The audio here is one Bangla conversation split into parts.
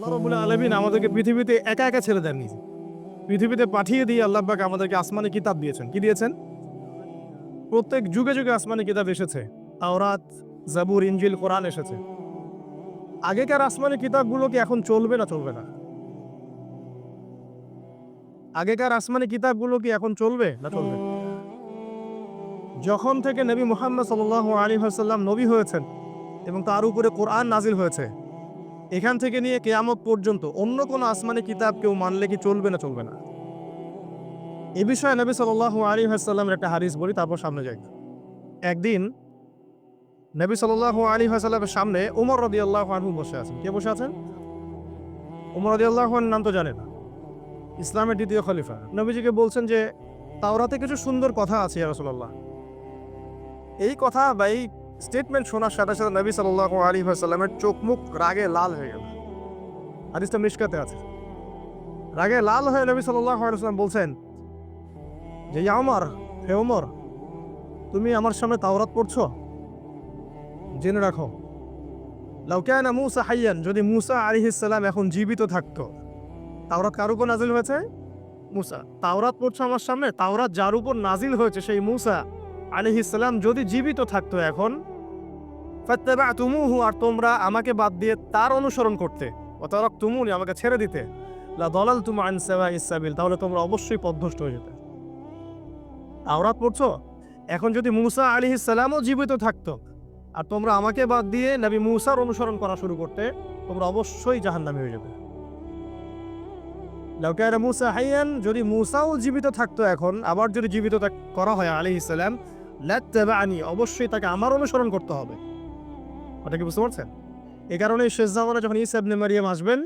আল্লাহ রাব্বুল আলামিন আমাদেরকে পৃথিবীতে একা একা ছেড়ে দেননি। পৃথিবীতে পাঠিয়ে দিয়ে আল্লাহ পাক আমাদেরকে আসমানি কিতাব দিয়েছেন। কি দিয়েছেন? প্রত্যেক যুগে যুগে আসমানি কিতাব এসেছে। তাওরাত, জাবুর, ইনজিল, কোরআন এসেছে। আগেকার আসমানি কিতাবগুলো কি এখন চলবে না চলবে না? আগেকার আসমানি কিতাবগুলো কি এখন চলবে না চলবে না? যখন থেকে নবী মুহাম্মদ সাল্লাল্লাহু আলাইহি ওয়াসাল্লাম নবী হয়েছেন এবং তার উপরে কোরআন নাজিল হয়েছে, এখান থেকে নিয়ে কিয়ামত পর্যন্ত অন্য কোনো আসমানি কিতাব কেউ মানলে কি চলবে না চলবে না? এ বিষয়ে নবী সাল্লাল্লাহু আলাইহি ওয়াসাল্লামের একটা হাদিস বলি, তারপর সামনে যাই। একদিন নবী সাল্লাল্লাহু আলাইহি ওয়াসাল্লামের সামনে ওমর রাদিয়াল্লাহু আনহু বসে আছেন। কে বসে আছেন? ওমর রাদিয়াল্লাহু আনহুর নাম তো জানেন না, ইসলামের দ্বিতীয় খলিফা। নবীজিকে বলছেন যে তাওরাতে কিছু সুন্দর কথা আছে ইয়া রাসূলুল্লাহ। এই কথা বা এই স্টেটমেন্ট শোনার সাথে সাথে নবী সাল্লাল্লাহু আলাইহি ওয়াসাল্লামের চোখ মুখ রাগে লাল হয়ে গেল। হাদিসটা মিশকাতে আছে। রাগে লাল হয়ে নবী সাল্লাল্লাহু আলাইহি ওয়াসাল্লাম বলছেন যে ইয়া ওমর, হে ওমর, তুমি আমার সামনে তাওরাত পড়ছো? জেনে রাখো, লাউ কানা মূসা হাইয়ান, যদি মূসা আলাইহিস সালাম এখন জীবিত থাকতো। তাওরাত কার উপর নাজিল হয়েছে? মূসা। তাওরাত পড়ছো আমার সামনে, তাওরাত যার উপর নাজিল হয়েছে সেই মূসা আলাইহিস সালাম যদি জীবিত থাকতো এখন, ফাত্তাবাতুমুহু, আর তোমরা আমাকে বাদ দিয়ে তার অনুসরণ করতে, ওয়া তারাকতুমুনি, আমাকে ছেড়ে দিতে, লা দালালতুম আন সাওয়াইস সাবিল, তাহলে তোমরা অবশ্যই পথভ্রষ্ট হয়ে যেতে। তাওরাত পড়ছো, এখন যদি মূসা আলাইহিস সালামও জীবিত থাকতো আর তোমরা আমাকে বাদ দিয়ে নবী মূসার অনুসরণ করা শুরু করতে, তোমরা অবশ্যই জাহান্নামী হয়ে যাবে। লাউ কানা মূসা হাইয়ান, যদি মূসাও জীবিত থাকতো এখন, আবার যদি জীবিত করা হয় আলাইহিস সালাম, লাত্তাবানি, অবশ্যই তাকে আমার অনুসরণ করতে হবে। ওটা কি বুঝতে পারছেন? এই কারণে শেষ জামানে যখন ঈসা ইবনে মারইয়াম আসবেন,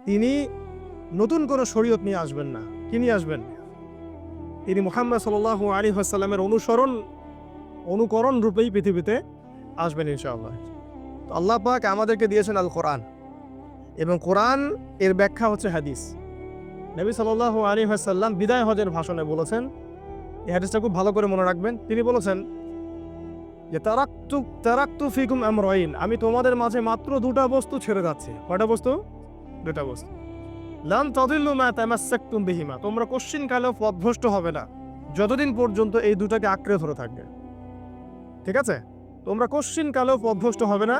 তিনি নতুন কোনো শরীয়ত নিয়ে আসবেন না। কি নিয়ে আসবেন? তিনি মুহাম্মদ সাল্লাল্লাহু আলাইহি ওয়াসাল্লামের অনুকরণ রূপেই পৃথিবীতে আসবেন ইনশাআল্লাহ। তো আল্লাহ পাক আমাদেরকে দিয়েছেন আল কোরআন, এবং কোরআন এর ব্যাখ্যা হচ্ছে হাদিস। নবী সাল্লাল্লাহু আলাইহি ওয়াসাল্লাম বিদায় হজের ভাষণে বলেছেন, এই হাদিসটা খুব ভালো করে মনে রাখবেন। তিনি বলেছেন যে তারাকতু ফিকুম আমরাইন, আমি তোমাদের মাঝে মাত্র দুটা বস্তু ছেড়ে যাচ্ছি। কয়টা বস্তু? দুটা বস্তু। লান তাদিল্লু মা তামাসসাকতুম বিহিমা, তোমরা কোশ্চিন কালেও পথভ্রষ্ট হবে না যতদিন পর্যন্ত এই দুটাকে আঁকড়ে ধরে থাকবে। ঠিক আছে? তোমরা কোশ্চিন কালেও পথভ্রষ্ট হবে না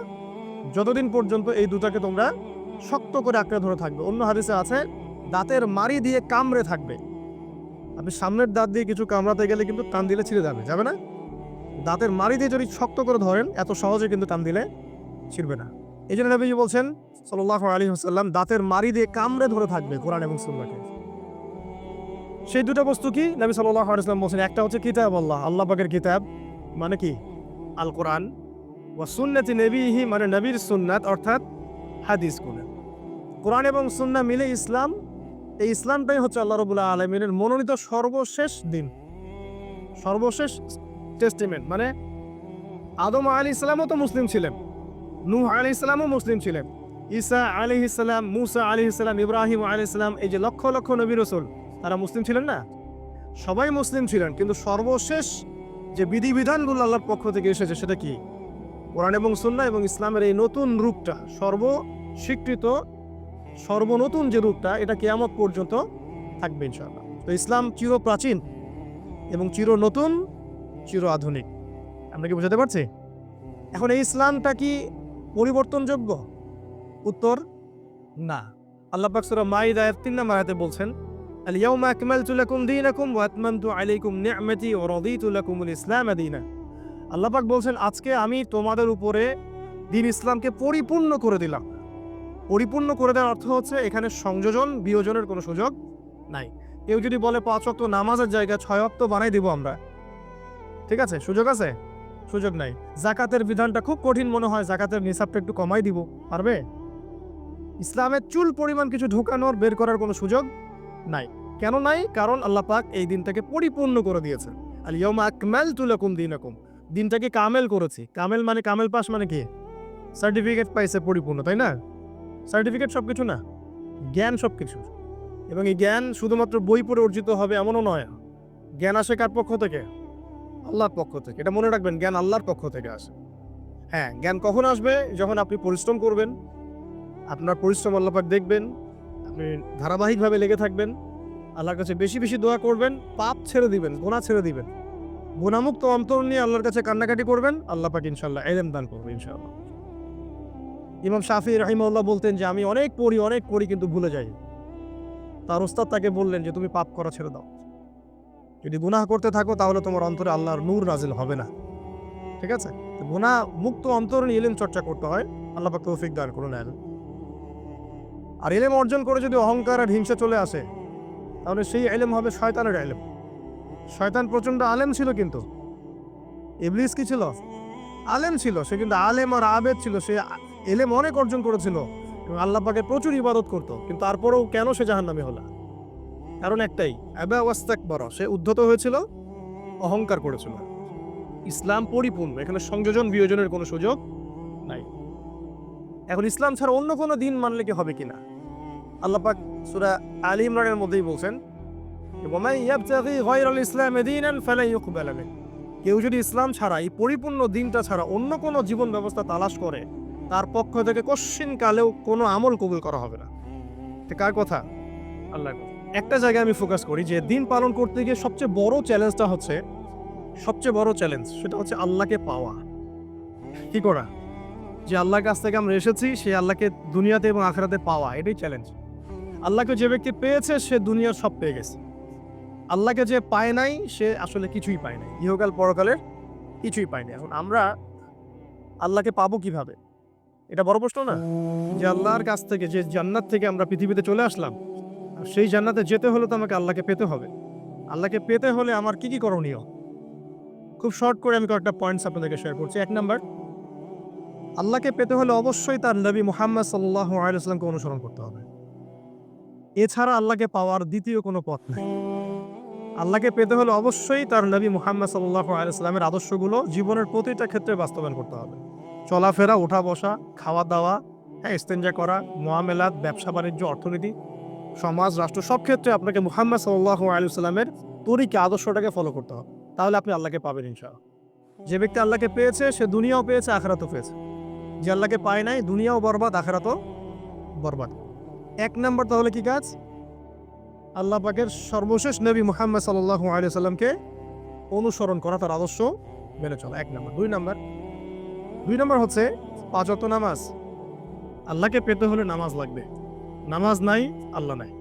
যতদিন পর্যন্ত এই দুটাকে তোমরা শক্ত করে আঁকড়ে ধরে থাকবে। অন্য হাদিসে আছে দাঁতের মাড়ি দিয়ে কামড়ে থাকবে। আপনি সামনের দাঁত দিয়ে কিছু কামড়াতে গেলে কিন্তু টান দিলে ছিঁড়ে যাবে না? দাঁতের মাড়ি দিয়ে যদি শক্ত করে ধরেন, এত সহজে কিন্তু টান দিলে ছিঁড়বে না। এই জন্য নবী বলছেন সাল্লাল্লাহু আলাইহি ওয়াসাল্লাম, দাঁতের মাড়ি দিয়ে কামড়ে ধরে থাকবে কোরআন এবং সুন্নাহকে। সেই দুটো বস্তু কি? নবী সাল্লাল্লাহু আলাইহি ওয়াসাল্লাম বলছেন, একটা হচ্ছে কিতাব আল্লাহ, আল্লাহ পাকের কিতাব, মানে কি? আল কোরআন, ওয়া সুন্নতি নবীহি, মানে নবীর সুন্নাত, অর্থাৎ হাদিস গুলো। কোরআন এবং সুন্নাহ মিলে ইসলাম। এই ইসলামটাই হচ্ছে আল্লাহ রাব্বুল আলামিনের মনোনীত সর্বশেষ দিন, সর্বশেষ টেস্টিমেন্ট। মানে আদম আলাইহিস সালামও তো মুসলিম ছিলেন, নূহ আলাইহিস সালামও মুসলিম ছিলেন, ঈসা আলাইহিস সালাম, মূসা আলাইহিস সালাম, ইব্রাহিম আলাইহিস সালাম, এই যে লক্ষ লক্ষ নবী রাসূল, তারা মুসলিম ছিলেন না? সবাই মুসলিম ছিলেন, কিন্তু সর্বশেষ যে বিধিবিধানগুলো আল্লাহর পক্ষ থেকে এসেছে সেটা কি? কোরআন এবং সুন্নাহ এবং ইসলামের এই নতুন রূপটা, সর্বস্বীকৃত সর্বনতুন যে রূপটা, এটা কিয়ামত পর্যন্ত থাকবে ইনশাআল্লাহ। তো ইসলাম চির প্রাচীন এবং চির নতুন, চির আধুনিক। আমরা কি বুঝাতে পারছি? এখন এই ইসলামটা কি পরিবর্তনযোগ্য? উত্তর না। আল্লাহ পাক সূরা মাইদার 3 নম্বর আয়াতে বলছেন, আল ইয়াউমা আকমালতু লাকুম দীনাকুম ওয়া আতমামতু আলাইকুম নি'মাতি ওয়া রাদিতু লাকুমুল ইসলাম দীনা। আল্লাহ পাক বলছেন, আজকে আমি তোমাদের উপরে দ্বীন ইসলামকে পরিপূর্ণ করে দিলাম। পরিপূর্ণ করে দেওয়ার অর্থ হচ্ছে এখানে সংযোজন বিয়োজনের কোনো সুযোগ নাই। কেউ যদি বলে 5 ওয়াক্ত নামাজের জায়গায় 6 ওয়াক্ত বানাই দিব আমরা, ঠিক আছে? সুযোগ আছে? সুযোগ নাই। যাকাতের বিধানটা খুব কঠিন মনে হয়, যাকাতের নিসাবটা একটু কমাই দিব, পারবে? ইসলামের চুল পরিমাণ কিছু ঢোকানোর বের করার কোনো সুযোগ নাই। কেন নাই? কারণ আল্লাহ পাক এই দিনটাকে পরিপূর্ণ করে দিয়েছেন। আল ইয়াউমা আকমালতু লাকুম দীনাকুম, দিনটাকে কামেল করেছি। কামেল মানে, কামেল পাস মানে কি? সার্টিফিকেট পাইছে পরিপূর্ণ, তাই না? সার্টিফিকেট সবকিছু না, জ্ঞান সবকিছু। এবং এই জ্ঞান শুধুমাত্র বই পড়ে অর্জিত হবে এমনও নয়। জ্ঞান আসে কার পক্ষ থেকে? আল্লাহর পক্ষ থেকে। এটা মনে রাখবেন, জ্ঞান আল্লাহর পক্ষ থেকে আসে। হ্যাঁ, জ্ঞান কখন আসবে? যখন আপনি পরিশ্রম করবেন, আপনার পরিশ্রম আল্লাহ পাক দেখবেন, আপনি ধারাবাহিকভাবে লেগে থাকবেন, আল্লাহর কাছে বেশি বেশি দোয়া করবেন, পাপ ছেড়ে দিবেন, গুনাহ ছেড়ে দিবেন, গুনাহমুক্ত অন্তর নিয়ে আল্লাহর কাছে কান্নাকাটি করবেন, আল্লাহ পাক ইনশাআল্লাহ ইলম দান করবে ইনশাআল্লাহ। ইমাম শাফি রাহিমাহুল্লাহ বলতেন যে আমি অনেক পড়ি কিন্তু ভুলে যাই। তার উস্তাদ তাকে বললেন যে তুমি পাপ করা ছেড়ে দাও, যদি গুনাহ করতে থাকো তাহলে তোমার অন্তরে আল্লাহর নূর নাজিল হবে না। ঠিক আছে, গুনাহ মুক্ত অন্তর নিয়ে ইলম চর্চা করতে হয়। আল্লাহ পাক তৌফিক দান করুন। আর ইলম অর্জন করে যদি অহংকার আর হিংসা চলে আসে তাহলে সেই ইলম হবে শয়তানের ইলম। শয়তান প্রচন্ড আলেম ছিল, কিন্তু ইবলিস কি ছিল? আলেম ছিল। সে কিন্তু আলেম আর আবেদ ছিল, সে ইলম অনেক অর্জন করেছিল এবং আল্লাহ পাকে প্রচুর ইবাদত করত, কিন্তু তারপরেও কেন সে জাহান্নামী হলো? কারণ একটাই, আবা ওয়াস্তাকবার, সে উদ্ধত হয়েছিল, অহংকার করেছিল। ইসলাম পরিপূর্ণ, এখানে সংযোজন বিয়োজনের কোনো সুযোগ নাই। এখন ইসলাম ছাড়া অন্য কোনো দিন মানলে কি হবে কিনা? আল্লাহ পাক সূরা আলী ইমরানের মধ্যেই বলছেন, ওয়ামান ইয়াবতাগি গায়রাল ইসলামি দীনান ফালান ইউকবালা মিনহু, কেউ যদি ইসলাম ছাড়া, এই পরিপূর্ণ দিনটা ছাড়া অন্য কোনো জীবন ব্যবস্থা তালাশ করে, তার পক্ষ থেকে কশ্চিন কালেও কোনো আমল কবুল করা হবে না। এটা কার কথা? আল্লাহর কথা। একটা জায়গায় আমি ফোকাস করি যে দিন পালন করতে গিয়ে সবচেয়ে বড় চ্যালেঞ্জটা হচ্ছে, সেটা হচ্ছে আল্লাহকে পাওয়া। কি করা? যে আল্লাহর কাছ থেকে আমরা এসেছি, সেই আল্লাহকে দুনিয়াতে এবং আখিরাতে পাওয়া, এটাই চ্যালেঞ্জ। আল্লাহকে যে ব্যক্তি পেয়েছে সে দুনিয়ার সব পেয়ে গেছে। আল্লাহকে যে পায় নাই সে আসলে কিছুই পায় নাই, ইহকাল পরকালের কিছুই পায়নি। এখন আমরা আল্লাহকে পাবো কিভাবে? এটা বড় প্রশ্ন না? যে আল্লাহর কাছ থেকে, যে জান্নাত থেকে আমরা পৃথিবীতে চলে আসলাম, আর সেই জান্নাতে যেতে হলে তো আমাকে আল্লাহকে পেতে হবে। আল্লাহকে পেতে হলে আমার কি কি করণীয়? খুব শর্ট করে আমি কয়েকটা পয়েন্টস আপনাদেরকে শেয়ার করছি। 1 নাম্বার, আল্লাহকে পেতে হলে অবশ্যই তার নবী মুহাম্মদ সাল্লাল্লাহু আলাইহি ওয়াসাল্লামকে অনুসরণ করতে হবে। এছাড়া আল্লাহকে পাওয়ার দ্বিতীয় কোনো পথ নাই। আল্লাহকে পেতে হলে অবশ্যই তার নবী মুহাম্মদ সাল্লাল্লাহু আলাইহি ওয়াসাল্লামের আদর্শগুলো জীবনের প্রতিটা ক্ষেত্রে বাস্তবায়ন করতে হবে। চলাফেরা, ওঠা বসা, খাওয়া দাওয়া, ইস্তেঞ্জা করা, মুআমালাত, ব্যবসা বাণিজ্য, অর্থনীতি, সমাজ, রাষ্ট্র, সব ক্ষেত্রে আপনাকে মুহাম্মদ সাল্লাল্লাহু আলাইহি ওয়াসাল্লামের তরিকা, আদর্শটাকে ফলো করতে হবে। তাহলে আপনি আল্লাহকে পাবেন ইনশাআল্লাহ। যে ব্যক্তি আল্লাহকে পেয়েছে সে দুনিয়াও পেয়েছে, আখিরাতও পেয়েছে। যে আল্লাহকে পায় নাই, দুনিয়াও বরবাদ, আখিরাতও বরবাদ। 1 নাম্বার তাহলে কি কাজ? আল্লাহ পাকের সর্বশেষ নবী মুহাম্মদ সাল্লাল্লাহু আলাইহি ওয়াসাল্লামকে অনুসরণ করা, তার আদর্শ মেনে চলা, 1 নাম্বার। 2 নাম্বার হচ্ছে 5 ওয়াক্ত নামাজ। আল্লাহকে পেতে হলে নামাজ লাগবে। নামাজ নাই, আল্লাহ নাই।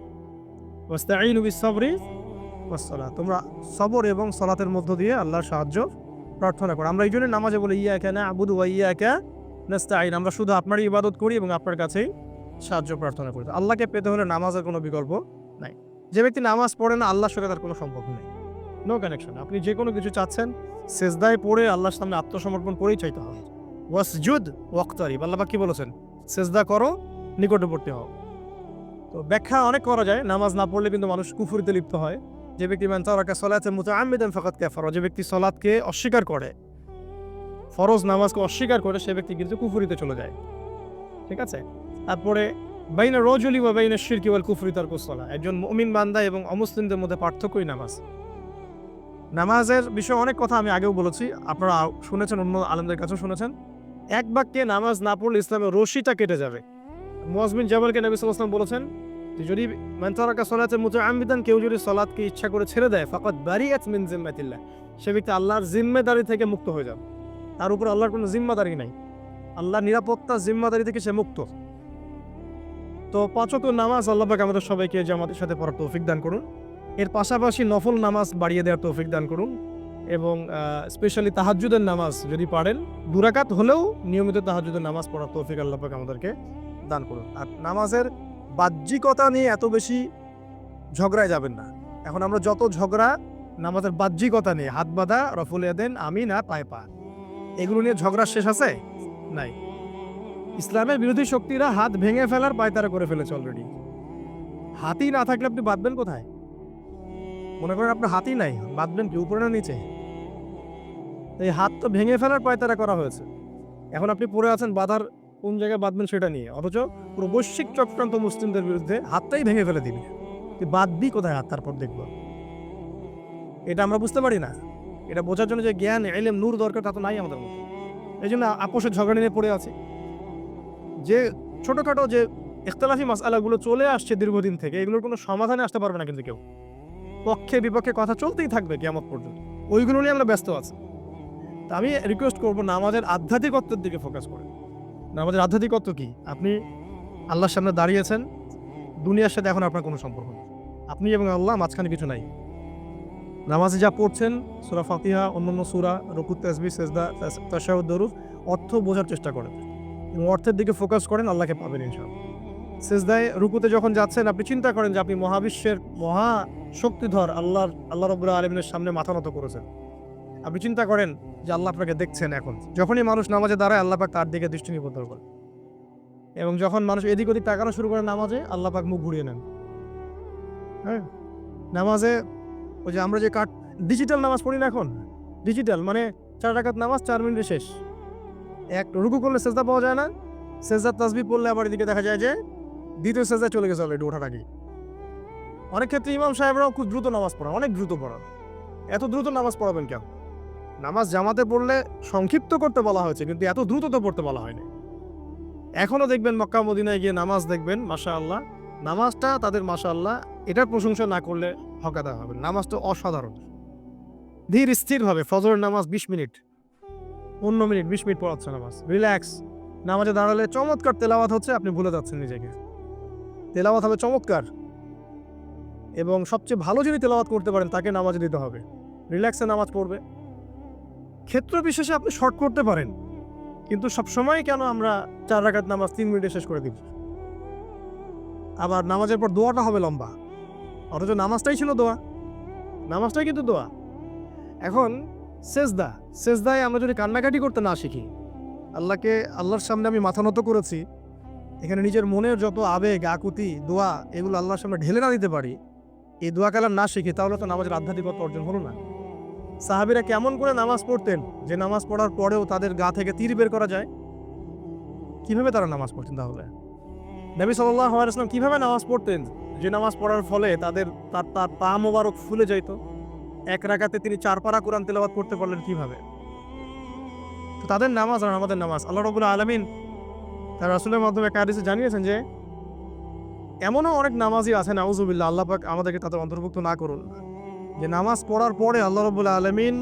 ওয়াস্তাঈনু বিস-সাবরি ওয়াস-সালাত, তোমরা সবর এবং সালাতের মধ্য দিয়ে আল্লাহর সাহায্য প্রার্থনা করো। আমরা এই জন্য নামাজে বলি ইয়াকা না'বুদু ওয়া ইয়াকা নাস্তাঈন, আমরা শুধু আপনারই ইবাদত করি এবং আপনার কাছেই সাহায্য প্রার্থনা করি। আল্লাহকে পেতে হলে নামাজের কোনো বিকল্প নাই। যে ব্যক্তি নামাজ পড়ে না, আল্লাহর সাথে তার কোনো সম্পর্ক নেই, নো কানেকশন। আপনি যে কোনো কিছু চাচ্ছেন, সেজদায় পড়ে আল্লাহর সামনে আত্মসমর্পণ করেই চাইতে হবে। ওয়াসজুদ ওয়াক্তারিব, আল্লাহ পাক কি বলেছেন? সেজদা করো, নিকটবর্তী হও। তো ব্যাখ্যা অনেক করা যায়। নামাজ না পড়লে কিন্তু মানুষ কুফরিতে লিপ্ত হয়। যে ব্যক্তি মান তারাকা সালাতান মুতাআম্মিদান ফাকাদ কাফারা, যে ব্যক্তি সালাতকে অস্বীকার করে, ফরজ নামাজকে অস্বীকার করে, সে ব্যক্তি কিন্তু কুফরিতে চলে যায়। ঠিক আছে? তারপরে বাইনা রাজুলি ওয়া বাইনা শিরকি ওয়াল কুফরি তারকুস সালাহ, একজন মুমিন বান্দা এবং অমুসলিমদের মধ্যে পার্থক্যই নামাজ। নামাজের বিষয়ে অনেক কথা আমি আগেও বলেছি, আপনারা শুনেছেন, অন্য আলেমদের কাছেও শুনেছেন। এক বাক্যে নামাজ না পড়লে ইসলামের রশিটা কেটে যাবে। মুআয বিন জাবালকে নবী সাল্লাল্লাহু আলাইহি ওয়াসাল্লাম বলেছেন যে যদি মান তারাকা সালাতান মুতাআম্মিদান, কেউ যদি সালাতকে ইচ্ছা করে ছেড়ে দেয়, ফাকাদ বারিআত মিন জিম্মাতিল্লাহ, সে ব্যক্তি আল্লাহর জিম্মেদারি থেকে মুক্ত হয়ে যাবে। তার উপর আল্লাহর কোনো জিম্মাদারি নাই, আল্লাহর নিরাপত্তা জিম্মাদারি থেকে সে মুক্ত। তো 5 ওয়াক্ত নামাজ আল্লাহ পাক আমাদের সবাইকে জামাতের সাথে পড়ার তৌফিক দান করুন। এর পাশাপাশি নফল নামাজ বাড়িয়ে দেওয়ার তৌফিক দান করুন এবং স্পেশালি তাহাজ্জুদের নামাজ যদি পারেন 2 রাকাত হলেও নিয়মিত তাহাজ্জুদের নামাজ পড়ার তৌফিক আল্লাহ পাক আমাদেরকে দান করুন। আর নামাজের বাহ্যিকতা নিয়ে এত বেশি ঝগড়ায় যাবেন না। এখন আমরা যত ঝগড়া নামাজের বাহ্যিকতা নিয়ে, হাত বাঁধা, রফুল ইয়াদাইন, আমিন আর পায়ে পা, এগুলো নিয়ে ঝগড়া শেষ আছে? নাই। ইসলামের বিরোধী শক্তিরা হাত ভেঙে ফেলার পায়তারা করে ফেলেছে অলরেডি। হাতই না থাকলে আপনি বাঁধবেন কোথায়? মনে করেন আপনার হাতই নাই, বাঁধবেন কি উপরে না নিচে? এই হাত তো ভেঙে ফেলার পায়তারা করা হয়েছে। এখন আপনি পড়ে আছেন বাঁধার কোন জায়গায় বাঁধবেন সেটা নিয়ে, অথচ পুরো বৈশ্বিক চক্রান্ত মুসলিমদের বিরুদ্ধে হাতটাই ভেঙে ফেলে দিবে। তুই বাঁধবি কোথায় হাত? তারপর দেখব। এটা আমরা বুঝতে পারি না। এটা বোঝার জন্য যে জ্ঞান, ইলম, নূর দরকার তা তো নাই আমাদের মধ্যে। এই জন্য আপোষের ঝগড়া নিয়ে পড়ে আছে। যে ছোটোখাটো যে ইখতিলাফি মাসআলাগুলো চলে আসছে দীর্ঘদিন থেকে, এগুলোর কোনো সমাধানে আসতে পারবে না কিন্তু কেউ। পক্ষে বিপক্ষে কথা চলতেই থাকবে কিয়ামত পর্যন্ত, ওইগুলো নিয়ে আমরা ব্যস্ত আছি। তা আমি রিকোয়েস্ট করবো নামাজের আধ্যাত্মিকত্বের দিকে ফোকাস করে। নামাজের আধ্যাত্মিকত্ব কি? আপনি আল্লাহর সামনে দাঁড়িয়েছেন, দুনিয়ার সাথে এখন আপনার কোনো সম্পর্ক নেই, আপনি এবং আল্লাহ, মাঝখানে কিছু নাই। নামাজে যা পড়ছেন, সূরা ফাতিহা, অন্যান্য সূরা, রুকু, তাসবিহ, সিজদা, তাশাহুদ, দরুদ, অর্থ বোঝার চেষ্টা করেন এবং অর্থের দিকে ফোকাস করেন, আল্লাহকে পাবেন ইনশাআল্লাহ। সিজদায় রুকুতে যখন যাচ্ছেন, আপনি চিন্তা করেন যে আপনি মহাবিশ্বের মহা শক্তিধর আল্লাহ রাব্বুল আলামিনের সামনে মাথা নত করেছেন। আপনি চিন্তা করেন যে আল্লাহ আপনাকে দেখছেন। এখন যখনই মানুষ নামাজে দাঁড়ায়, আল্লাহ পাক তার দিকে দৃষ্টি নিবদ্ধ করেন, এবং যখন মানুষ এদিক ওদিক তাকানো শুরু করে নামাজে, আল্লাহ পাক মুখ ঘুরিয়ে নেন। হ্যাঁ, নামাজে ওই যে আমরা যে ডিজিটাল নামাজ পড়ি না এখন, ডিজিটাল মানে 4 রাকাত নামাজ 4 মিনিটে শেষ। এক রুকু করলে সেজদা পাওয়া যায় না, সেজদার তাসবিহ পড়লে আবার এদিকে দেখা যায় যে দ্বিতীয় সেজদায় চলে গেছে অলরেডি ওঠার আগে। অনেক ক্ষেত্রে ইমাম সাহেবরাও খুব দ্রুত নামাজ পড়ান, অনেক দ্রুত পড়ান। এত দ্রুত নামাজ পড়াবেন কেন? নামাজ জামাতে পড়লে সংক্ষিপ্ত করতে বলা হয়েছে, কিন্তু এত দ্রুত তো পড়তে বলা হয়নি। এখনো দেখবেন মক্কা মদিনায় গিয়ে নামাজ দেখবেন, মাশাআল্লাহ, নামাজটা তাদের মাশাআল্লাহ এটার প্রশংসা না করলে হকাদা হবে। নামাজটা অসাধারণ, ধীর স্থিরভাবে ফজরের নামাজ 20 মিনিট, 15 মিনিট, 20 মিনিট পড়াচ্ছে নামাজ, রিল্যাক্স। নামাজে দাঁড়ালে চমৎকার তেলাওয়াত হচ্ছে, আপনি ভুলে যাচ্ছেন নিজেকে। তেলাওয়াত হবে চমৎকার, এবং সবচেয়ে ভালো যিনি তেলাওয়াত করতে পারেন তাকে নামাজে দিতে হবে। রিল্যাক্সে নামাজ পড়বে। ক্ষেত্র বিশেষে আপনি শর্ট করতে পারেন, কিন্তু সবসময় কেন আমরা 4 রাকাত নামাজ 3 মিনিটে শেষ করে দিব? আবার নামাজের পর দোয়াটা হবে লম্বা, অথচ নামাজটাই ছিল দোয়া, নামাজটাই কিন্তু দোয়া। এখন সেজদায় আমরা যদি কান্নাকাটি করতে না শিখি, আল্লাহর সামনে আমি মাথা নত করেছি, এখানে নিজের মনের যত আবেগ, আকুতি, দোয়া, এগুলো আল্লাহর সামনে ঢেলে না দিতে পারি, এই দোয়া কালাম না শিখি, তাহলে তো নামাজের আধ্যাত্মিকতা অর্জন হলো না। সাহাবীরা কেমন করে নামাজ পড়তেন যে নামাজ পড়ার পরেও তাদের গা থেকে তীর বের করা যায়? কিভাবে তারা নামাজ পড়তেন? তাহলে নবী সাল্লাল্লাহু আলাইহি ওয়াসাল্লাম কিভাবে নামাজ পড়তেন যে নামাজ পড়ার ফলে তার পা মোবারক ফুলে যাইত? এক রাকাতে তিনি 4 পারা কোরআন তেলাওয়াত করতে পারলেন কিভাবে? তো তাদের নামাজ আর আমাদের নামাজ, আল্লাহ রাব্বুল আলামিন তার রাসূলের মাধ্যমে একটা হাদিসে জানিয়েছেন যে এমনও অনেক নামাজি আছে, নাউযুবিল্লাহ, আল্লাহ পাক আমাদেরকে তাদের অন্তর্ভুক্ত না করুন, যে নামাজ পড়ার পরে আল্লাহ রাব্বুল আলামিন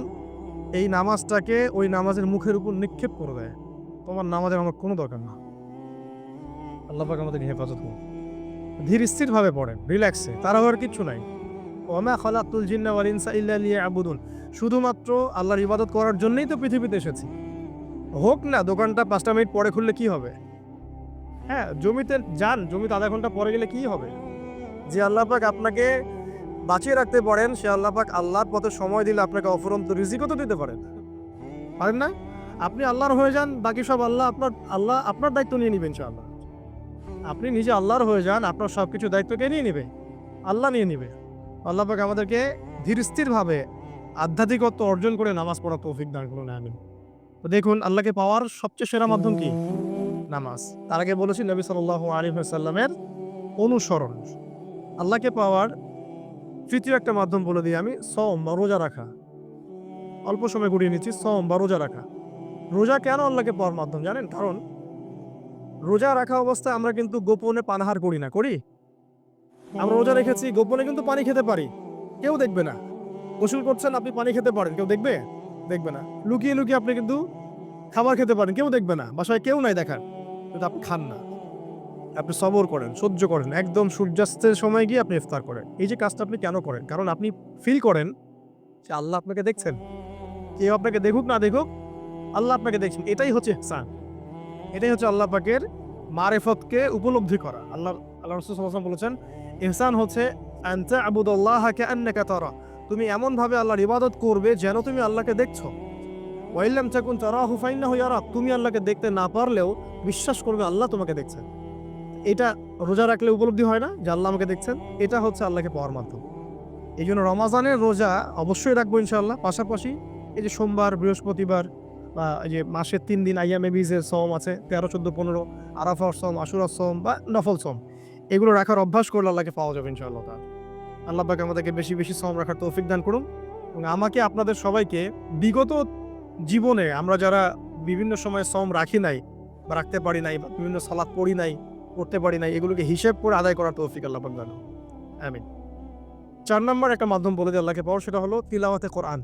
এই নামাজটাকে ওই নামাজের মুখের উপর নিক্ষেপ করে দেয়। তোমার নামাজের আমার কোনো দরকার না। আল্লাহ পাক আমাদেরকে হেফাজত করুন। ধীর স্থিরভাবে পড়েন, রিল্যাক্সে, তাড়াহুড়োর কিচ্ছু নাই। ওয়ামা খালাকতুল জিন্না ওয়াল ইনসা ইল্লা লিয়াবুদুন, শুধুমাত্র আল্লাহর ইবাদত করার জন্যই তো পৃথিবীতে এসেছি। হোক না দোকানটা 5টা মিনিট পরে খুললে কি হবে? হ্যাঁ, জমিতে যান, জমিতে আধা ঘন্টা পরে গেলে কি হবে? যে আল্লাহ পাক আপনাকে বাঁচিয়ে রাখতে পারেন, সে আল্লাহ পাক আল্লাহর পথে সময় দিলে আপনাকে অফুরন্ত রিজিকও তো দিতে পারেন না? আপনি আল্লাহর হয়ে যান, বাকি সব আল্লাহ আপনার দায়িত্ব নিয়ে নেবেন ইনশাআল্লাহ। আপনি নিজে আল্লাহর হয়ে যান, আপনার সবকিছু দায়িত্ব কে নিয়ে নেবে? আল্লাহ নিয়ে নেবে। আল্লাহ পাক আমাদেরকে ধীর স্থিরভাবে আধ্যাত্মিকত্ব অর্জন করে নামাজ পড়ার তৌফিক দান করুন, আমিন। তো দেখুন, আল্লাহকে পাওয়ার সবচেয়ে সেরা মাধ্যম কি? নামাজ। তার আগে বলেছি নবী সাল্লাল্লাহু আলাইহি ওয়াসাল্লামের অনুসরণ। আল্লাহকে পাওয়ার তৃতীয় একটা মাধ্যম বলে দিই আমি, সওম বা রোজা রাখা। অল্প সময় ঘুরিয়ে নিচ্ছি, সওম বা রোজা রাখা। রোজা কেন আল্লাহকে পাওয়ার মাধ্যম জানেন? কারণ রোজা রাখা অবস্থায় আমরা কিন্তু গোপনে পানাহার করি না, করি? আমরা রোজা রেখেছি, গোপনে কিন্তু পানি খেতে পারি, কেউ দেখবে না। গোসল করছেন, আপনি পানি খেতে পারেন, কেউ দেখবে না। লুকিয়ে লুকিয়ে আপনি কিন্তু খাবার খেতে পারেন, কেউ দেখবে না, বাসায় কেউ নাই দেখার, কিন্তু আপনি খান না। আপনি সবর করেন, সহ্য করেন, একদম সূর্যাস্তের সময় গিয়ে আপনি ইফতার করেন। এই যে কাজটা আপনি কেন করেন? কারণ আপনি ফিল করেন যে আল্লাহ আপনাকে দেখছেন। কেউ আপনাকে দেখুক না দেখুক, আল্লাহ আপনাকে দেখছেন। এটাই হচ্ছে ইহসান, এটাই হচ্ছে আল্লাহ পাকের মারিফতকে উপলব্ধি করা। আল্লাহ রাসূল সাল্লাল্লাহু আলাইহি ওয়াসাল্লাম বলেছেন, ইহসান হচ্ছে আন তা'বুদাল্লাহা কাআন্নাকা তারা, তুমি এমন ভাবে আল্লাহর ইবাদত করবে যেন তুমি আল্লাহকে দেখছো। ওয়া ইল্লাম তাকুন তারাহু ফাইন্নাহু ইয়ারাক, তুমি আল্লাহকে দেখতে না পারলেও বিশ্বাস করবে আল্লাহ তোমাকে দেখছেন। এটা রোজা রাখলে উপলব্ধি হয় না যে আল্লাহ আমাকে দেখছেন? এটা হচ্ছে আল্লাহকে পাওয়ার মাধ্যম। এই জন্য রমাজানের রোজা অবশ্যই রাখবো ইনশাআল্লাহ। পাশাপাশি এই যে সোমবার, বৃহস্পতিবার, বা এই যে মাসের 3 দিন আইয়ামে বীজের সওম আছে, 13, 14, 15, আরাফার সওম, আশুরার সওম বা নফল সওম, এগুলো রাখার অভ্যাস করলে আল্লাহকে পাওয়া যাবে ইনশাআল্লাহ তাআলা। আল্লাহ পাক আমাদেরকে বেশি বেশি সওম রাখার তৌফিক দান করুন, এবং আমাকে আপনাদের সবাইকে বিগত জীবনে আমরা যারা বিভিন্ন সময় সওম রাখি নাই, বা রাখতে পারি নাই, বা বিভিন্ন সালাত পড়ি নাই, পড়তে পারি নাই, এগুলোকে হিসেব করে আদায় করার তৌফিক আল্লাহ পাক দান। আমিন। 4 নম্বর একটা মাধ্যম বলে দিই আল্লাহকে পাওয়ার, সেটা হলো তিলাওয়াতে কোরআন।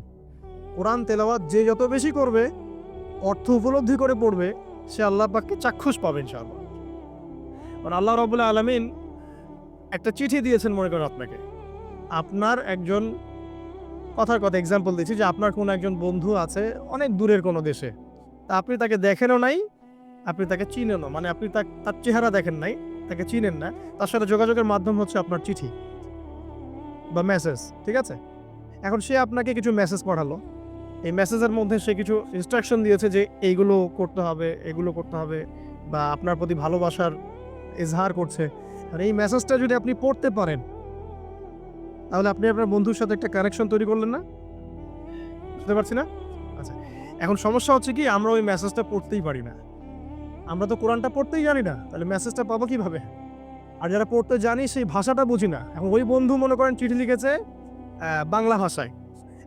কোরআন তেলাওয়াত যে যত বেশি করবে, অর্থ উপলব্ধি করে পড়বে, সে আল্লাহ পাককে চাক্ষুষ পাবে ইনশাআল্লাহ। কারণ আল্লাহ রাব্বুল আলামিন একটা চিঠি দিয়েছেন মনে করেন আপনাকে। আপনার একজন, কথার কথা এক্সাম্পল দিচ্ছি, যে আপনার কোনো একজন বন্ধু আছে অনেক দূরের কোনো দেশে, তা আপনি তাকে দেখেনও নাই, আপনি তাকে চিনেনও, মানে আপনি তার চেহারা দেখেন নাই, তাকে চিনেন না, তার সাথে যোগাযোগের মাধ্যম হচ্ছে আপনার চিঠি বা মেসেজ, ঠিক আছে? এখন সে আপনাকে কিছু মেসেজ পাঠালো, এই মেসেজের মধ্যে সে কিছু ইনস্ট্রাকশন দিয়েছে যে এইগুলো করতে হবে, এগুলো করতে হবে, বা আপনার প্রতি ভালোবাসার ইজহার করছে। আর এই মেসেজটা যদি আপনি পড়তে পারেন, তাহলে আপনি আপনার বন্ধুর সাথে একটা কানেকশন তৈরি করলেন না? বুঝতে পারছি না? আচ্ছা, এখন সমস্যা হচ্ছে কি, আমরা ওই মেসেজটা পড়তেই পারি না। আমরা তো কোরআনটা পড়তেই জানি না, তাহলে মেসেজটা পাবো কিভাবে? আর যারা পড়তে জানি সেই ভাষাটা বুঝি না। এখন ওই বন্ধু মনে করেন চিঠি লিখেছে বাংলা ভাষায়,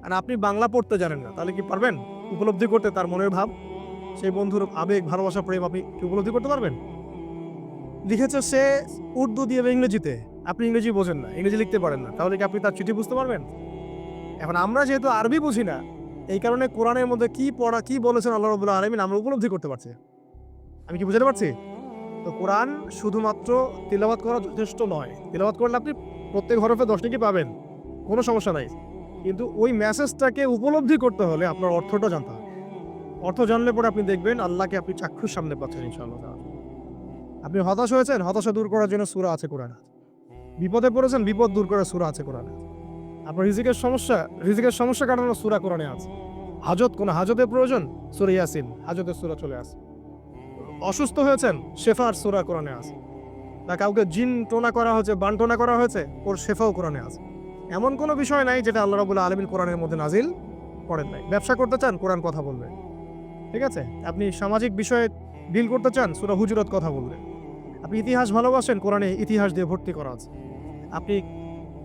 আর আপনি বাংলা পড়তে জানেন না, তাহলে কি পারবেন উপলব্ধি করতে তার মনের ভাব, সেই বন্ধুর আবেগ, ভালোবাসা, প্রেম আপনি কি উপলব্ধি করতে পারবেন? লিখেছে সে উর্দু দিয়ে বা ইংরেজিতে, আপনি ইংরেজি বোঝেন না, ইংরেজি লিখতে পারেন না, তাহলে কি আপনি তার চিঠি বুঝতে পারবেন? এখন আমরা যেহেতু আরবি বুঝি না, এই কারণে কোরআনের মধ্যে কি পড়া, কি বলেছেন আল্লাহ রাব্বুল আলামিন, আমরা উপলব্ধি করতে পারছি। আমি কি বুঝাতে পারছি? তো কোরআন শুধুমাত্র তিলাওয়াত করা যথেষ্ট নয়। তিলাওয়াত করলে আপনি প্রত্যেক হরফে 10 নেকি পাবেন, কোনো সমস্যা নাই। কিন্তু ওই মেসেজটাকে উপলব্ধি করতে হলে আপনার অর্থটা জানতে হবে। অর্থ জানলে পরে আপনি দেখবেন আল্লাহকে আপনি চাক্ষুষ সামনে পাচ্ছেন ইনশাআল্লাহ। আপনি হতাশ হয়েছেন, হতাশা দূর করার জন্য সূরা আছে কোরআনে। বিপদে পড়েছেন, বিপদ দূর করার সূরা আছে কোরআনে। আপনার রিজিকের সমস্যা কাটানোর সূরা কোরআনে আছে। কোনো হাজতের প্রয়োজন, সূরা ইয়াসিন, হাজতের সূরা চলে আসে। অসুস্থ হয়েছেন, শেফার সূরা কোরআনে আছে। বা কাউকে জিন টোনা করা হয়েছে, বানটোনা করা হয়েছে, ওর শেফাও কোরআনে আছে। এমন কোনো বিষয় নাই যেটা আল্লাহ রাব্বুল আলামিন কোরআনের মধ্যে নাজিল করেন নাই। ব্যবসা করতে চান, কোরআন কথা বলবে, ঠিক আছে? আপনি সামাজিক বিষয়ে ডিল করতে চান, সূরা হুজুরাত কথা বলবে। আপনি ইতিহাস ভালোবাসেন, কোরআনে ইতিহাস দিয়ে ভর্তি করা আছে। আপনি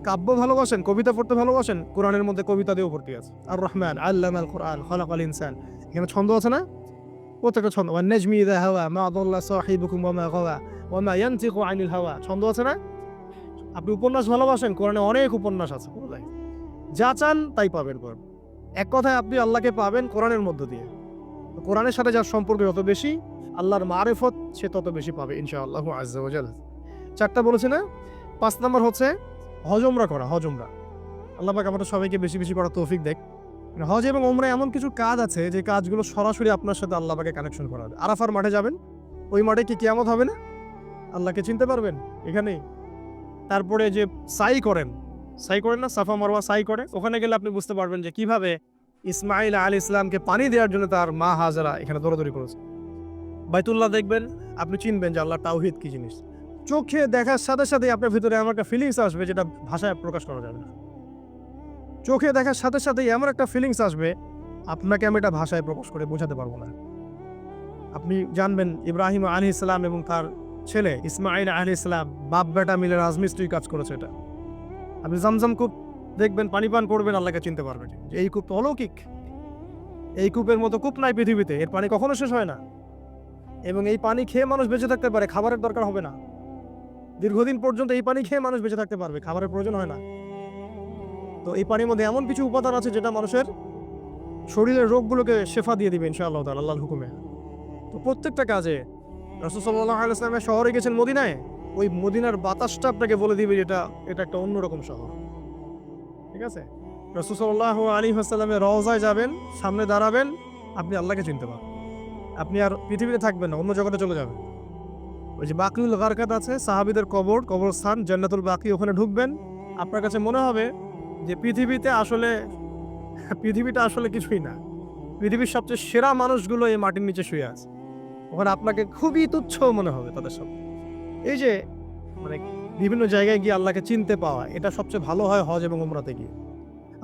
কাব্য ভালোবাসেন, কবিতা পড়তে ভালোবাসেন, কোরআনের মধ্যে কবিতা দিয়েও ভর্তি আছে। আর রহমান আল্লামাল কোরআন খালাকাল ইনসান, এখানে ছন্দ আছে না? প্রত্যেকটা ছন্দ, ওয়ান নাজমি ইযা হাওয়া মা দাল্লা সাহিবুকুম ওয়া মা গাওয়া ওয়া মা ইয়ানতিকু আনিল হাওয়া, ছন্দ আছে না? আপনি উপন্যাস ভালোবাসেন, কোরআনে অনেক উপন্যাস আছে। যা চান তাই পাবেন কোরআন। এক কথায় আপনি আল্লাহকে পাবেন কোরআনের মধ্য দিয়ে। কোরআনের সাথে যার সম্পর্ক যত বেশি, আল্লাহর মারিফত সে তত বেশি পাবে ইনশাআল্লাহ আজ্জা ওয়া জাল। 4টা বলেছি না? 5 নম্বর হচ্ছে হজ উমরা করা। হজ উমরা আল্লাহ পাক আমাদের সবাইকে বেশি বেশি করার তৌফিক দেয়। হজ এবং উমরায় এমন কিছু কাজ আছে যে কাজগুলো সরাসরি আপনার সাথে আল্লাহ পাকে কানেকশন করা হবে। আরাফার মাঠে যাবেন, ওই মাঠে কি কিয়ামত হবে না? আল্লাহকে চিনতে পারবেন এখানেই। তারপরে যে সাই করেন না, সাফা মারওয়া সাই করে, ওখানে গেলে আপনি বুঝতে পারবেন যে কিভাবে ইসমাইল আলাইহিস সালামকে পানি দেওয়ার জন্য তার মা হাজেরা এখানে দৌড়াদৌড়ি করেছে। বাইতুল্লাহ দেখবেন, আপনি চিনবেন যে আল্লাহ তাওহীদ কি জিনিস। চোখে দেখার সাথে সাথে আপনার ভিতরে এমন একটা ফিলিংস আসবে যেটা ভাষায় প্রকাশ করা যাবে না। চোখে দেখার সাথে সাথে এমন একটা ফিলিংস আসবে, আপনাকে আমি এটা ভাষায় প্রকাশ করে বোঝাতে পারবো না। আপনি জানবেন ইব্রাহিম আলাইহিস সালাম এবং তার ছেলে ইসমাইল আলাইহিস সালাম বাপ বেটা মিলে রাজমিস্ত্রি কাজ করেছে। এটা আপনি জামজাম কূপ দেখবেন, পানি পান করবেন, আল্লাহকে চিনতে পারবেন যে এই কূপ তো অলৌকিক। এই কূপের মতো কূপ নাই পৃথিবীতে, এর পানি কখনো শেষ হয় না, এবং এই পানি খেয়ে মানুষ বেঁচে থাকতে পারে, খাবারের দরকার হবে না। দীর্ঘদিন পর্যন্ত এই পানি খেয়ে মানুষ বেঁচে থাকতে পারবে, খাবারের প্রয়োজন হয় না। তো এই পানির মধ্যে এমন কিছু উপাদান আছে যেটা মানুষের শরীরের রোগগুলোকে শেফা দিয়ে দিবে ইনশাআল্লাহ তাআলা আল্লাহর হুকুমে। তো প্রত্যেকটা কাজে রাসূল সাল্লাল্লাহু আলাইহি ওয়াসাল্লাম শহরে গেছেন মদিনায়, ওই মদিনার বাতাসটা আপনাকে বলে দিবে এটা একটা অন্যরকম শহর, ঠিক আছে? রাসূল সাল্লাল্লাহু আলাইহি ওয়াসাল্লামের রওজায় যাবেন, সামনে দাঁড়াবেন, আপনি আল্লাহকে চিনতে পারবেন। আপনি আর পৃথিবীতে থাকবেন না, অন্য জগতে চলে যাবেন। ওই যে বাকিউল গারকাত আছে, সাহাবীদের কবরস্থান জান্নাতুল বাকি, ওখানে ঢুকবেন, আপনার কাছে মনে হবে যে পৃথিবীটা আসলে কিছুই না। পৃথিবীর সবচেয়ে সেরা মানুষগুলো এই মাটির নিচে শুয়ে আছে। ওখানে আপনাকে খুবই তুচ্ছ মনে হবে তাদের সাথে। এই যে মানে বিভিন্ন জায়গায় গিয়ে আল্লাহকে চিনতে পাওয়া, এটা সবচেয়ে ভালো হয় হজ এবং উমরাতে গিয়ে।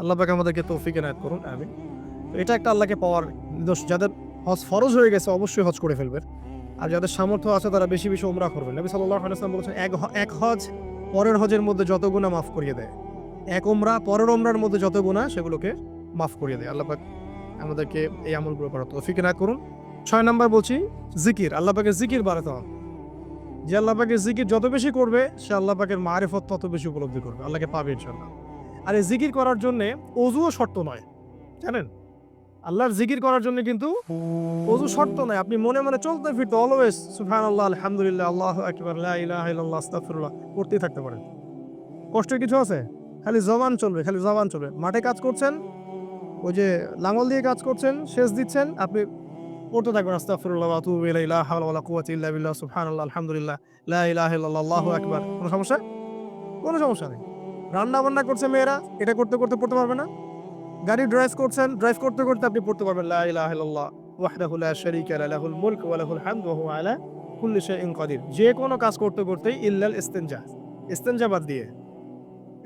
আল্লাহ পাক আমাদেরকে তৌফিক এনায়েত করুন, আমিন। তো এটা একটা আল্লাহকে পাওয়ার নিদর্শন। যাদের হজ ফরজ হয়ে গেছে অবশ্যই হজ করে ফেলবেন, আর যাদের সামর্থ্য আছে তারা বেশি বেশি উমরা করবেন। নবী সাল্লাল্লাহু আলাইহি ওয়াসাল্লাম বলেছেন, এক হজ পরের হজের মধ্যে যত গুনাহ মাফ করিয়ে দেয়, এক উমরা পরের উমরার মধ্যে যত গুনাহ সেগুলোকে মাফ করিয়ে দেয়। আল্লাহ পাক আমাদেরকে এই আমলগুলো করার তৌফিক এনায়েত করুন। 6 নাম্বার বলছি জিকির, আল্লাহ পাকের জিকির বাড়াতে হবে। যে আল্লাহ পাকের জিকির যত বেশি করবে সে আল্লাহ পাকের মারিফত তত বেশি উপলব্ধি করবে, আল্লাহকে পাবে ইনশাআল্লাহ। আর এই জিকির করার জন্য ওযুও শর্ত নয়, জানেন? আল্লাহর জিকির করার জন্য কিন্তু ওযু শর্ত নয়। আপনি মনে মনে চলতে ফিরতে অলওয়েজ সুবহানাল্লাহ, আলহামদুলিল্লাহ, আল্লাহু আকবার, লা ইলাহা ইল্লাল্লাহ, আস্তাগফিরুল্লাহ করতেই থাকতে পারেন। কষ্টের কিছু আছে? খালি জবান চলবে, খালি জবান চলবে। মাঠে কাজ করছেন, ওই যে লাঙল দিয়ে কাজ করছেন, সেচ দিচ্ছেন, আপনি পড়তে থাকবেন আস্তাগফিরুল্লাহ ওয়া আতুবু ইলাইহি, লা হাওলা ওয়ালা কুওয়াতা ইল্লা বিল্লাহ, সুবহানাল্লাহ, আলহামদুলিল্লাহ, লা ইলাহা ইল্লাল্লাহ, আল্লাহু আকবার। কোনো সমস্যা? কোনো সমস্যা নেই। রান্না বান্না করছে মেয়েরা, এটা করতে করতে পড়তে পারবে না? গাড়ি ড্রাইভ করছেন, ড্রাইভ করতে করতে আপনি পড়তে পারবেন লা ইলাহা ইল্লাল্লাহ ওয়াহদাহু লা শারীকা লাহু, লাহুল মুলকু ওয়া লাহুল হামদু ওয়া হুয়া আলা কুল্লি শাইইন কাদির। যে কোনো কাজ করতে করতেই ইল্লাল ইস্তিনজা, ইস্তিনজা বাদ দিয়ে।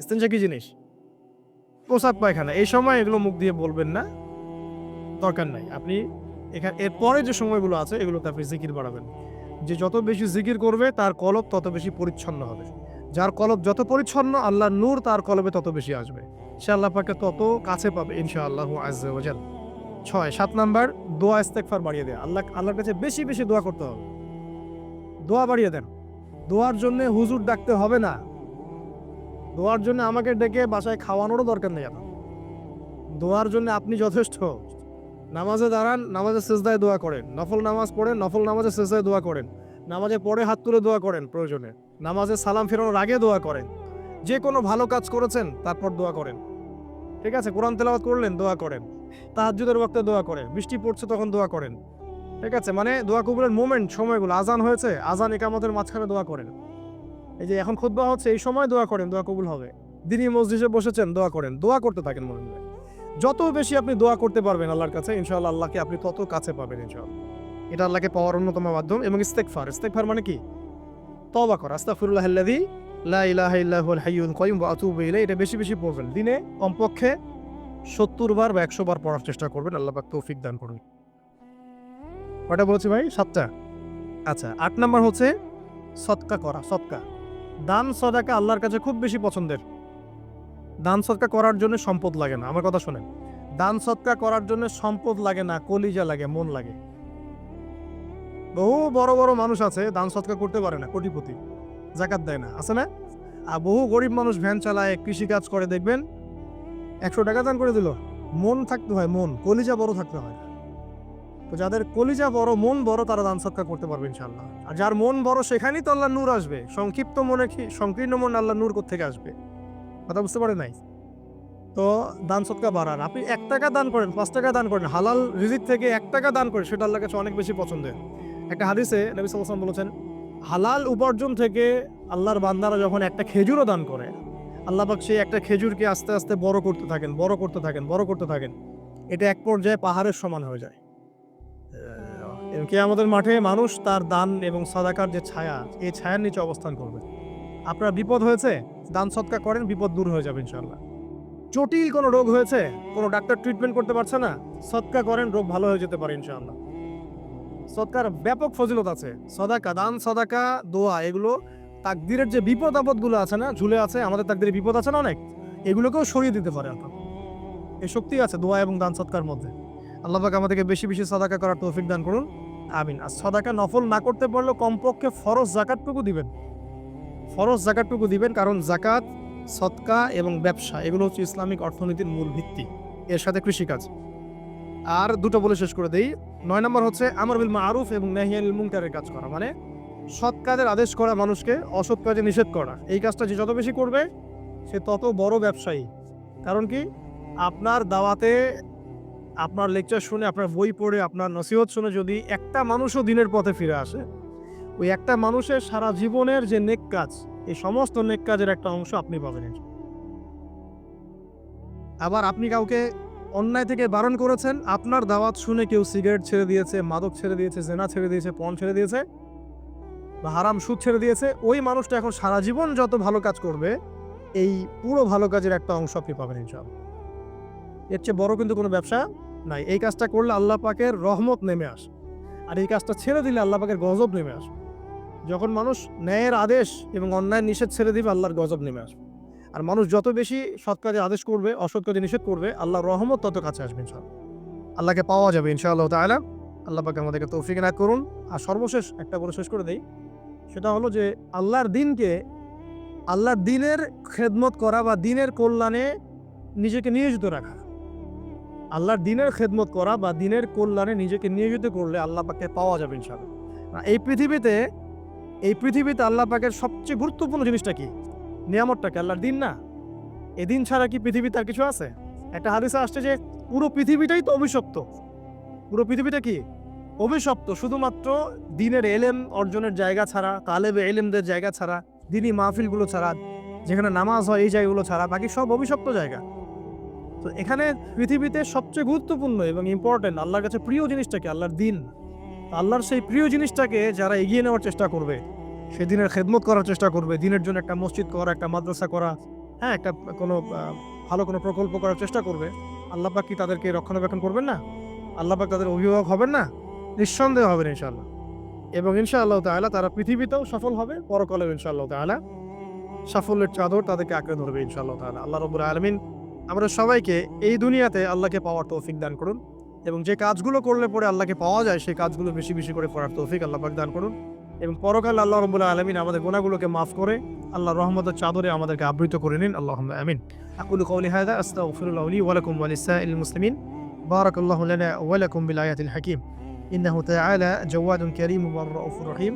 ইস্তিনজা কি জিনিস? প্রসাব পায়খানা। এই সময় এগুলো মুখ দিয়ে বলবেন না, দরকার নাই। আপনি এরপরে যে সময়গুলো আছে এগুলোতে আপনি জিকির বাড়াবেন। যে যত বেশি জিকির করবে তার কলব তত বেশি পরিচ্ছন্ন হবে। যার কলব যত পরিচ্ছন্ন আল্লাহর নূর তার কলবে তত বেশি আসবে। সে আল্লাহ পাককে তত কাছে পাবে ইনশাআল্লাহু আযজা ওয়া জাল। 7 নাম্বার দোয়া ইস্তেগফার বাড়িয়ে দেয়। আল্লাহর কাছে বেশি বেশি দোয়া করতে হবে। দোয়া বাড়িয়ে দেন। দোয়ার জন্য হুজুর ডাকতে হবে না। দোয়ার জন্য আমাকে ডেকে বাসায় খাওয়ানোরও দরকার নেই আপনার। দোয়ার জন্য আপনি যথেষ্ট। নামাজে দাঁড়ান, নামাজে সিজদায় দোয়া করেন। নফল নামাজ পড়েন, নফল নামাজে সিজদায় দোয়া করেন। নামাজে পড়ে হাত তুলে দোয়া করেন প্রয়োজনে। নামাজে সালাম ফেরানোর আগে দোয়া করেন। যে কোনো ভালো কাজ করেছেন তারপর দোয়া করেন। ঠিক আছে? কোরআন তেলাওয়াত করলেন, দোয়া করেন। তাহাজ্জুদের ওয়াক্তে দোয়া করেন। বৃষ্টি পড়ছে তখন দোয়া করেন। ঠিক আছে? মানে দোয়া কবুলের মোমেন্ট, সময়গুলো, আজান হয়েছে, আজান ইকামতের মাঝখানে দোয়া করেন। এই যে এখন খুতবা হচ্ছে এই সময় দোয়া করেন, দোয়া কবুল হবে। দিনই মসজিদে বসেছেন, দোয়া করেন। দোয়া করতে থাকেন মনে মনে। যত বেশি আপনি দোয়া করতে পারবেন আল্লাহর কাছে ইনশাআল্লাহ আল্লাহকে আপনি তত কাছে পাবেন ইনশাআল্লাহ। এটা আল্লাহকে পাওয়ার অন্যতম মাধ্যম। এবং ইস্তেগফার, ইস্তেগফার মানে কি? তওবা করা। আস্তাগফিরুল্লাহাল্লাযী লা ইলাহা ইল্লা হুয়াল হাইয়ুল কাইয়ুম ওয়া আতুবু ইলাইহি। এটা বেশি বেশি পড়বেন। দিনে কমপক্ষে 70 বার বা 100 বার পড়ার চেষ্টা করবেন। আল্লাহ পাক তৌফিক দান করুন। কয়টা বলছি ভাই? 7টা। আচ্ছা, 8 নাম্বার হচ্ছে সদকা করা। সদকা, দান সদাকা আল্লাহর কাছে খুব বেশি পছন্দের। দান সদকা করার জন্য সম্পদ লাগে না। আমার কথা শোনেন, দান সদকা করার জন্য সম্পদ লাগে না, কলিজা লাগে, মন লাগে। বহু বড় বড় মানুষ আছে দান সদকা করতে পারে না, কোটিপতি, যাকাত দেয় না, আছে না? আর বহু গরিব মানুষ ভ্যান চালায়, কৃষিকাজ করে, দেখবেন 100 টাকা দান করে দিল। মন থাকতে হয়, মন, কলিজা বড় থাকতে হয়। তো যাদের কলিজা বড়, মন বড়, তারা দান সদকা করতে পারবে ইনশাআল্লাহ। আর যার মন বড় সেখানেই তো আল্লাহর নূর আসবে। সংক্ষিপ্ত মনে কি, সংকীর্ণ মন আল্লাহর নূর কোত্থেকে আসবে? কথা বুঝতে পারে নাই? তো দান সদকা বাড়ান। আপনি 1 টাকা দান করেন, 5 টাকা দান করেন, হালাল রিজিক থেকে 1 টাকা দান করেন, সেটা আল্লাহর কাছে অনেক বেশি পছন্দের। একটা হাদিসে নবী সাল্লাল্লাহু আলাইহি ওয়াসাল্লাম বলেছেন, হালাল উপার্জন থেকে আল্লাহর বান্দারা যখন একটা খেজুরও দান করে, আল্লাহ পাক সেই একটা খেজুরকে আস্তে আস্তে বড় করতে থাকেন, বড় করতে থাকেন, বড় করতে থাকেন। এটা এক পর্যায়ে পাহাড়ের সমান হয়ে যায়। কিয়ামতের মাঠে মানুষ তার দান এবং সাদাকার যে ছায়া, এই ছায়ার নিচে অবস্থান করবে। আপনার বিপদ হয়েছে, দান সদকা করেন, বিপদ দূর হয়ে যাবে ইনশাআল্লাহ। জটিল কোনো রোগ হয়েছে, কোনো ডাক্তার ট্রিটমেন্ট করতে পারছে না, সদকা করেন, রোগ ভালো হয়ে যেতে পারে ইনশাআল্লাহ। সদকার ব্যাপক ফজিলত আছে। সদাকা, দান সদাকা, দোয়া, এগুলো তাকদিরের যে বিপদ আপদগুলো আছে না, ঝুলে আছে, আমাদের তাকদিরে বিপদ আছে না অনেক, এগুলোকেও সরিয়ে দিতে পারে আল্লাহ। এই শক্তি আছে দোয়া এবং দান সদকার মধ্যে। আল্লাহ পাক আমাদেরকে বেশি বেশি সাদাকা করার তৌফিক দান করুন, আমিন। আর সাদাকা নফল না করতে পারলেও কমপক্ষে ফরজ যাকাতটুকু দিবেন। ফরজ যাকাতটুকু দিবেন, কারণ যাকাত, সদকা এবং ব্যবসা এগুলো হচ্ছে ইসলামিক অর্থনীতির মূল ভিত্তি, এর সাথে কৃষিকাজ। আর দুটো বলে শেষ করে দেই। 9 নম্বর হচ্ছে আমর বিল মারুফ এবং নাহি আনিল মুনকারের কাজ করা, মানে সৎ কাজের আদেশ করা, মানুষকে অসৎ কাজে নিষেধ করা। এই কাজটা যে যত বেশি করবে সে তত বড় ব্যবসায়ী। কারণ কি, আপনার দাওয়াতে, আপনার লেকচার শুনে, আপনার বই পড়ে, আপনার নসিহত শুনে যদি একটা মানুষও দিনের পথে ফিরে আসে, ওই একটা মানুষের সারা জীবনের যে নেক কাজ, এই সমস্ত নেক কাজের একটা অংশ আপনি পাবেন। আবার আপনি কাউকে অন্যায় থেকে বারণ করেছেন, আপনার দাওয়াত শুনে কেউ সিগারেট ছেড়ে দিয়েছে, মাদক ছেড়ে দিয়েছে, জেনা ছেড়ে দিয়েছে, পণ ছেড়ে দিয়েছে, বা হারাম সুদ ছেড়ে দিয়েছে, ওই মানুষটা এখন সারা জীবন যত ভালো কাজ করবে, এই পুরো ভালো কাজের একটা অংশ আপনি পাবেন ইনশাআল্লাহ। এর চেয়ে বড় কিন্তু কোনো ব্যবসা নাই। এই কাজটা করলে আল্লাহ পাকের রহমত নেমে আসে, আর এই কাজটা ছেড়ে দিলে আল্লাহ পাকের গজব নেমে আসে। যখন মানুষ ন্যায়ের আদেশ এবং অন্যায়ের নিষেধ ছেড়ে দিবে, আল্লাহর গজব নেমে আসবে। আর মানুষ যত বেশি সৎ কাজে আদেশ করবে, অসৎ কাজে নিষেধ করবে, আল্লাহর রহমত তত কাছে আসবে ইনশাআল্লাহ। আল্লাহকে পাওয়া যাবে ইনশাআল্লাহ তাআলা। আল্লাহ পাক আমাদেরকে তৌফিক এনায়েত করুন। আর সর্বশেষ একটা বলে শেষ করে দেই, সেটা হলো যে আল্লাহর দিনের খেদমত করা বা দিনের কল্যাণে নিজেকে নিয়োজিত রাখা। আল্লাহর দিনের খেদমত করা বা দিনের কল্যাণে নিজেকে নিয়োজিত করলে আল্লাহ পাককে পাওয়া যাবে ইনশাআল্লাহ। এই পৃথিবীতে আল্লাহ পাকের সবচেয়ে গুরুত্বপূর্ণ জিনিসটা কি? নিয়ামতটা কি? আল্লাহর দিন না? এই দিন ছাড়া কি পৃথিবীতে আর কিছু আছে? একটা হাদিসে আসছে যে পুরো পৃথিবীটাই তো অভিশপ্ত। পুরো পৃথিবীটা কি? অভিশপ্ত। শুধুমাত্র দিনের এলেম অর্জনের জায়গা ছাড়া, তালেবে এলেমদের জায়গা ছাড়া, দিনী মাহফিলগুলো ছাড়া, যেখানে নামাজ হয় এই জায়গাগুলো ছাড়া বাকি সব অভিশপ্ত জায়গা। তো এখানে পৃথিবীতে সবচেয়ে গুরুত্বপূর্ণ এবং ইম্পর্টেন্ট আল্লাহর কাছে প্রিয় জিনিসটা কি? আল্লাহর দিন। আল্লাহর সেই প্রিয় জিনিসটাকে যারা এগিয়ে নেওয়ার চেষ্টা করবে, সে দিনের খেদমত করার চেষ্টা করবে, দিনের জন্য একটা মসজিদ করা, একটা মাদ্রাসা করা, হ্যাঁ, একটা কোনো ভালো কোনো প্রকল্প করার চেষ্টা করবে, আল্লাহ পাক কি তাদেরকে রক্ষণাবেক্ষণ করবেন না? আল্লাহ পাক তাদের অভিভাবক হবেন না? নিঃসন্দেহ হবেন ইনশাআল্লাহ। এবং ইনশাআল্লাহ তাআলা তারা পৃথিবীতেও সফল হবে, পরকালেও ইনশাআল্লাহ তাআলা সাফল্যের চাদর তাদেরকে আঁকড়ে ধরবে ইনশাআল্লাহ তাআলা। আল্লাহ রাব্বুল আলামিন আমাদের সবাইকে এই দুনিয়াতে আল্লাহকে পাওয়ার তৌফিক দান করুন এবং যে কাজগুলো করলে পরে আল্লাহকে পাওয়া যায় সেই কাজগুলো বেশি বেশি করে করার তৌফিক আল্লাহ পাক দান করুন এবং পরকালে আল্লাহ রাব্বুল আলামিন আমাদের গুনাহগুলোকে মাফ করে আল্লাহর রহমতের চাদরে আমাদেরকে আবৃত করে নিন। আল্লাহুম্মা আমিন। আকুলু কওলি হাযা আস্তাগফিরুল্লাহ লি ওয়া লাকুম ওয়া লিসাইরিল মুসলিমিন। বারাকাল্লাহু লানা ওয়া লাকুম বিল আয়াতিল হাকীম। ইন্নাহু তাআলা জাওয়াদুন কারীমুন ওয়া রাউফুর রহিম।